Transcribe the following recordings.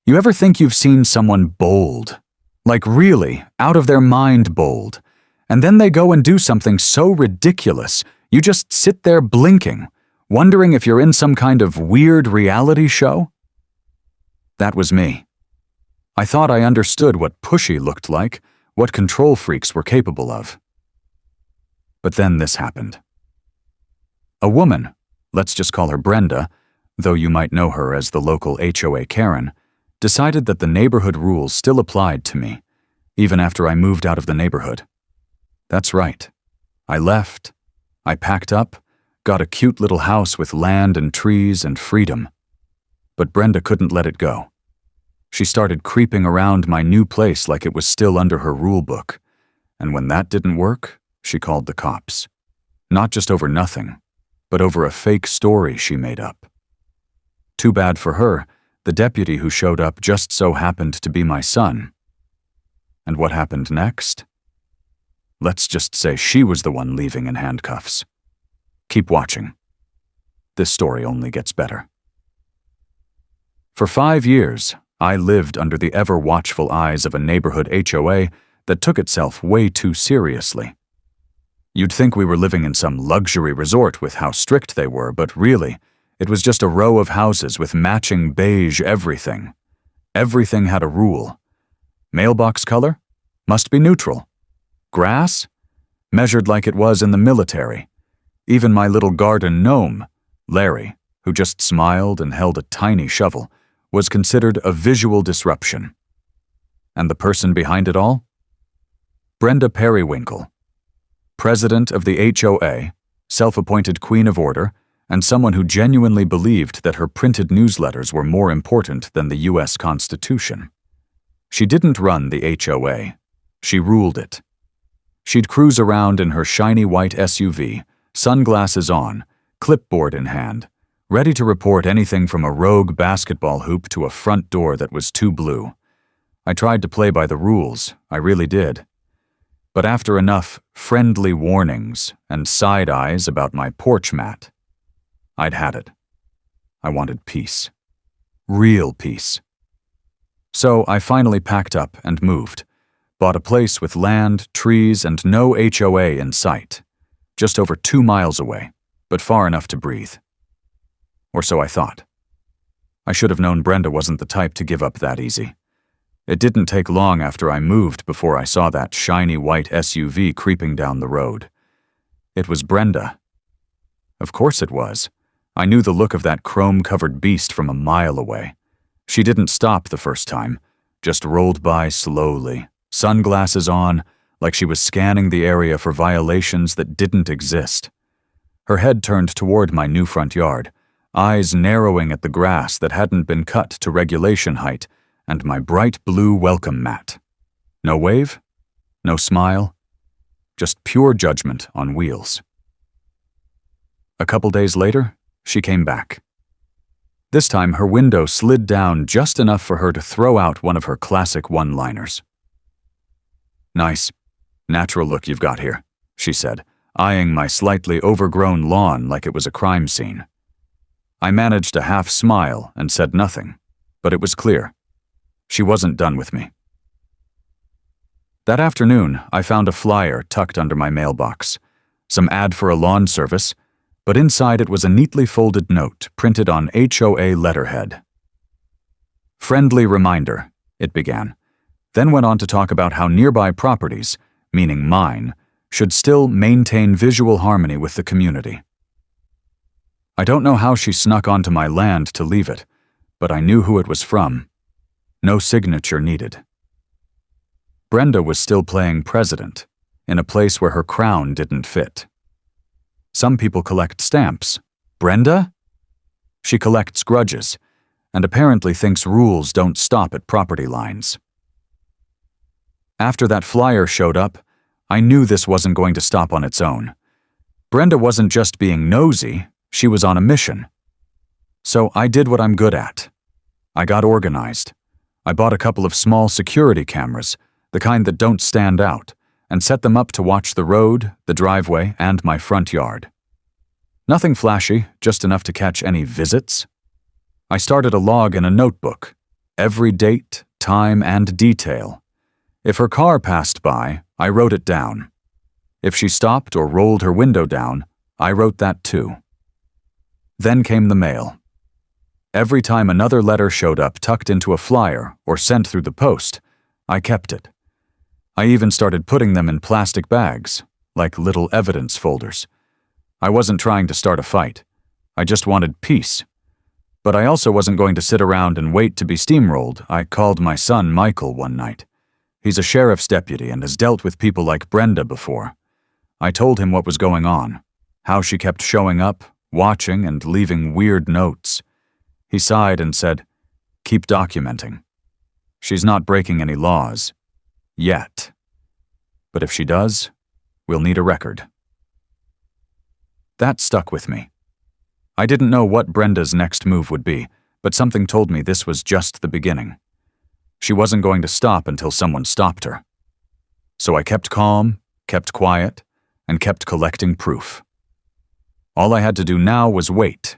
You ever think you've seen someone bold? Like really, out of their mind bold. And then they go and do something so ridiculous, you just sit there blinking, wondering if you're in some kind of weird reality show? That was me. I thought I understood what pushy looked like, what control freaks were capable of. But then this happened. A woman, let's just call her Brenda, though you might know her as the local HOA Karen, decided that the neighborhood rules still applied to me, even after I moved out of the neighborhood. That's right. I left. I packed up, got a cute little house with land and trees and freedom. But Brenda couldn't let it go. She started creeping around my new place like it was still under her rule book. And when that didn't work, she called the cops. Not just over nothing, but over a fake story she made up. Too bad for her, the deputy who showed up just so happened to be my son. And what happened next? Let's just say she was the one leaving in handcuffs. Keep watching. This story only gets better. For 5 years, I lived under the ever-watchful eyes of a neighborhood HOA that took itself way too seriously. You'd think we were living in some luxury resort with how strict they were, but really, it was just a row of houses with matching beige everything. Everything had a rule. Mailbox color? Must be neutral. Grass? Measured like it was in the military. Even my little garden gnome, Larry, who just smiled and held a tiny shovel, was considered a visual disruption. And the person behind it all? Brenda Periwinkle, president of the HOA, self-appointed queen of order, and someone who genuinely believed that her printed newsletters were more important than the U.S. Constitution. She didn't run the HOA. She ruled it. She'd cruise around in her shiny white SUV, sunglasses on, clipboard in hand, ready to report anything from a rogue basketball hoop to a front door that was too blue. I tried to play by the rules, I really did. But after enough friendly warnings and side eyes about my porch mat, I'd had it. I wanted peace. Real peace. So I finally packed up and moved, bought a place with land, trees, and no HOA in sight, just over 2 miles away, but far enough to breathe. Or so I thought. I should have known Brenda wasn't the type to give up that easy. It didn't take long after I moved before I saw that shiny white SUV creeping down the road. It was Brenda. Of course it was. I knew the look of that chrome-covered beast from a mile away. She didn't stop the first time, just rolled by slowly, sunglasses on, like she was scanning the area for violations that didn't exist. Her head turned toward my new front yard, eyes narrowing at the grass that hadn't been cut to regulation height, and my bright blue welcome mat. No wave, no smile, just pure judgment on wheels. A couple days later, she came back. This time, her window slid down just enough for her to throw out one of her classic one-liners. "Nice, natural look you've got here," she said, eyeing my slightly overgrown lawn like it was a crime scene. I managed a half smile and said nothing, but it was clear. She wasn't done with me. That afternoon, I found a flyer tucked under my mailbox, some ad for a lawn service, but inside it was a neatly folded note printed on HOA letterhead. "Friendly reminder," it began, then went on to talk about how nearby properties, meaning mine, should still maintain visual harmony with the community. I don't know how she snuck onto my land to leave it, but I knew who it was from. No signature needed. Brenda was still playing president, in a place where her crown didn't fit. Some people collect stamps. Brenda? She collects grudges, and apparently thinks rules don't stop at property lines. After that flyer showed up, I knew this wasn't going to stop on its own. Brenda wasn't just being nosy, she was on a mission. So I did what I'm good at. I got organized. I bought a couple of small security cameras, the kind that don't stand out, and set them up to watch the road, the driveway, and my front yard. Nothing flashy, just enough to catch any visits. I started a log in a notebook. Every date, time, and detail. If her car passed by, I wrote it down. If she stopped or rolled her window down, I wrote that too. Then came the mail. Every time another letter showed up tucked into a flyer or sent through the post, I kept it. I even started putting them in plastic bags, like little evidence folders. I wasn't trying to start a fight. I just wanted peace. But I also wasn't going to sit around and wait to be steamrolled. I called my son Michael one night. He's a sheriff's deputy and has dealt with people like Brenda before. I told him what was going on, how she kept showing up, watching, and leaving weird notes. He sighed and said, "Keep documenting. She's not breaking any laws. Yet. But if she does, we'll need a record." That stuck with me. I didn't know what Brenda's next move would be, but something told me this was just the beginning. She wasn't going to stop until someone stopped her. So I kept calm, kept quiet, and kept collecting proof. All I had to do now was wait,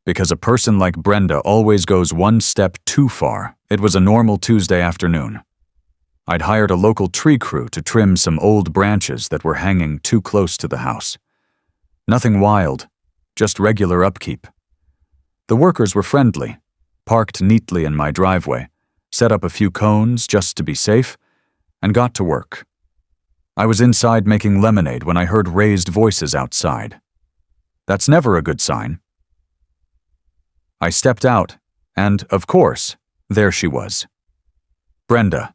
because a person like Brenda always goes one step too far. It was a normal Tuesday afternoon. I'd hired a local tree crew to trim some old branches that were hanging too close to the house. Nothing wild, just regular upkeep. The workers were friendly, parked neatly in my driveway, set up a few cones just to be safe, and got to work. I was inside making lemonade when I heard raised voices outside. That's never a good sign. I stepped out, and, of course, there she was. Brenda,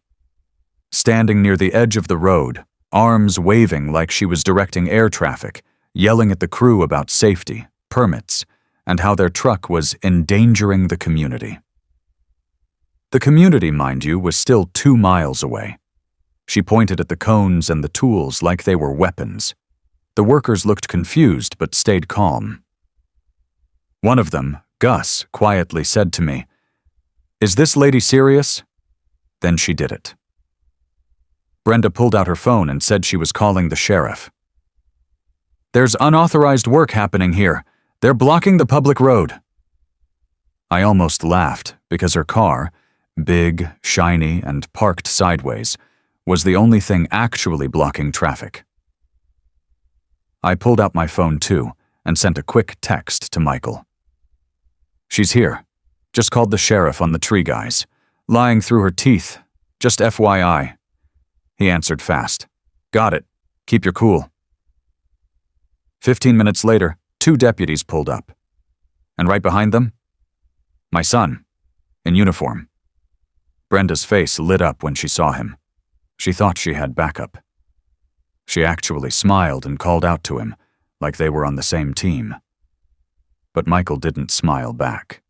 standing near the edge of the road, arms waving like she was directing air traffic, yelling at the crew about safety, permits, and how their truck was endangering the community. The community, mind you, was still 2 miles away. She pointed at the cones and the tools like they were weapons. The workers looked confused but stayed calm. One of them, Gus, quietly said to me, "Is this lady serious?" Then she did it. Brenda pulled out her phone and said she was calling the sheriff. "There's unauthorized work happening here. They're blocking the public road." I almost laughed because her car, big, shiny, and parked sideways, was the only thing actually blocking traffic. I pulled out my phone too and sent a quick text to Michael. "She's here. Just called the sheriff on the tree guys. Lying through her teeth. Just FYI. He answered fast. "Got it. Keep your cool." 15 minutes later, 2 deputies pulled up. And right behind them, my son, in uniform. Brenda's face lit up when she saw him. She thought she had backup. She actually smiled and called out to him, like they were on the same team. But Michael didn't smile back.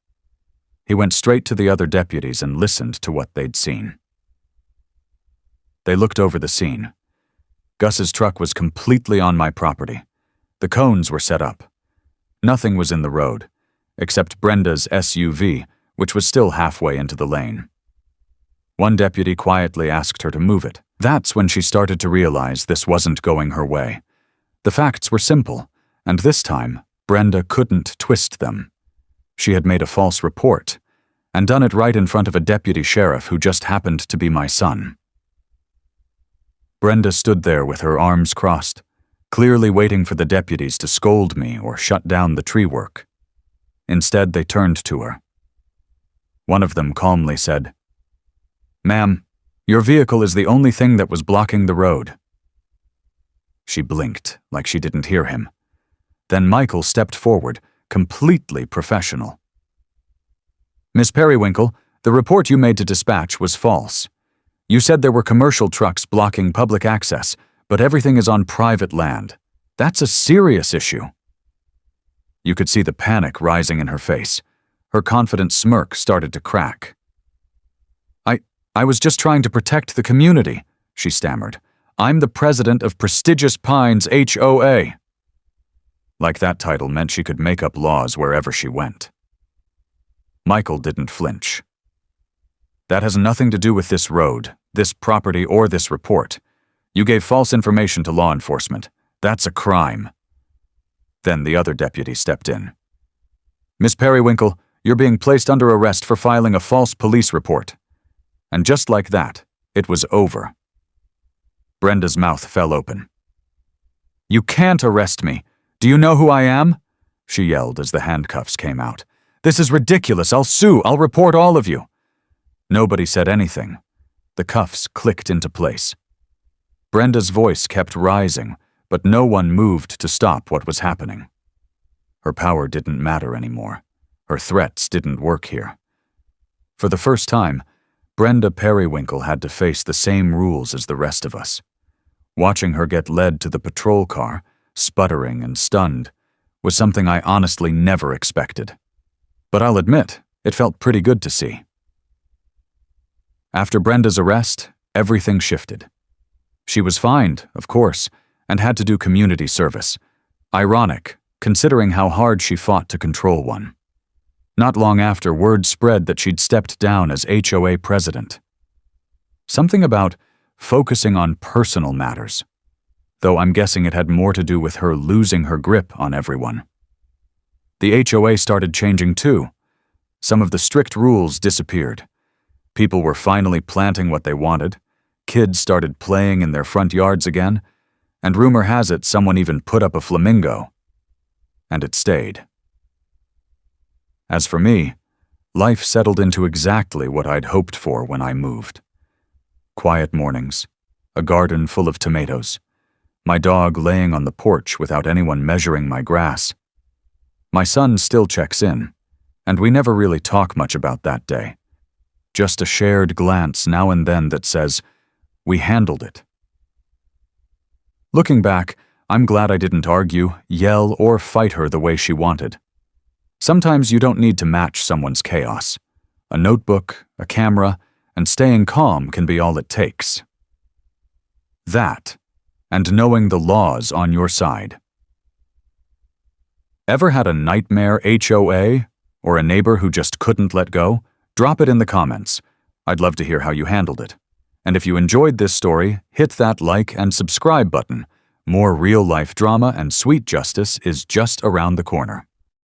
He went straight to the other deputies and listened to what they'd seen. They looked over the scene. Gus's truck was completely on my property. The cones were set up. Nothing was in the road, except Brenda's SUV, which was still halfway into the lane. One deputy quietly asked her to move it. That's when she started to realize this wasn't going her way. The facts were simple, and this time, Brenda couldn't twist them. She had made a false report, and done it right in front of a deputy sheriff who just happened to be my son. Brenda stood there with her arms crossed, clearly waiting for the deputies to scold me or shut down the tree work. Instead, they turned to her. One of them calmly said, "Ma'am, your vehicle is the only thing that was blocking the road." She blinked like she didn't hear him. Then Michael stepped forward, completely professional. "Miss Periwinkle, the report you made to dispatch was false. You said there were commercial trucks blocking public access, but everything is on private land. That's a serious issue." You could see the panic rising in her face. Her confident smirk started to crack. I was just trying to protect the community," she stammered. "I'm the president of prestigious Pines HOA." Like that title meant she could make up laws wherever she went. Michael didn't flinch. "That has nothing to do with this road, this property, or this report. You gave false information to law enforcement. That's a crime." Then the other deputy stepped in. "Miss Periwinkle, You're being placed under arrest for filing a false police report." And just like that, it was over. Brenda's mouth fell open. "You can't arrest me. Do you know who I am?" she yelled as the handcuffs came out. "This is ridiculous. I'll sue. I'll report all of you." Nobody said anything. The cuffs clicked into place. Brenda's voice kept rising, but no one moved to stop what was happening. Her power didn't matter anymore. Her threats didn't work here. For the first time, Brenda Periwinkle had to face the same rules as the rest of us. Watching her get led to the patrol car, sputtering and stunned, was something I honestly never expected. But I'll admit, it felt pretty good to see. After Brenda's arrest, everything shifted. She was fined, of course, and had to do community service. Ironic, considering how hard she fought to control one. Not long after, word spread that she'd stepped down as HOA president. Something about focusing on personal matters, though I'm guessing it had more to do with her losing her grip on everyone. The HOA started changing too. Some of the strict rules disappeared. People were finally planting what they wanted, kids started playing in their front yards again, and rumor has it someone even put up a flamingo. And it stayed. As for me, life settled into exactly what I'd hoped for when I moved. Quiet mornings, a garden full of tomatoes, my dog laying on the porch without anyone measuring my grass. My son still checks in, and we never really talk much about that day. Just a shared glance now and then that says, "We handled it." Looking back, I'm glad I didn't argue, yell, or fight her the way she wanted. Sometimes you don't need to match someone's chaos. A notebook, a camera, and staying calm can be all it takes. That, and knowing the law's on your side. Ever had a nightmare HOA, or a neighbor who just couldn't let go? Drop it in the comments. I'd love to hear how you handled it. And if you enjoyed this story, hit that like and subscribe button. More real-life drama and sweet justice is just around the corner.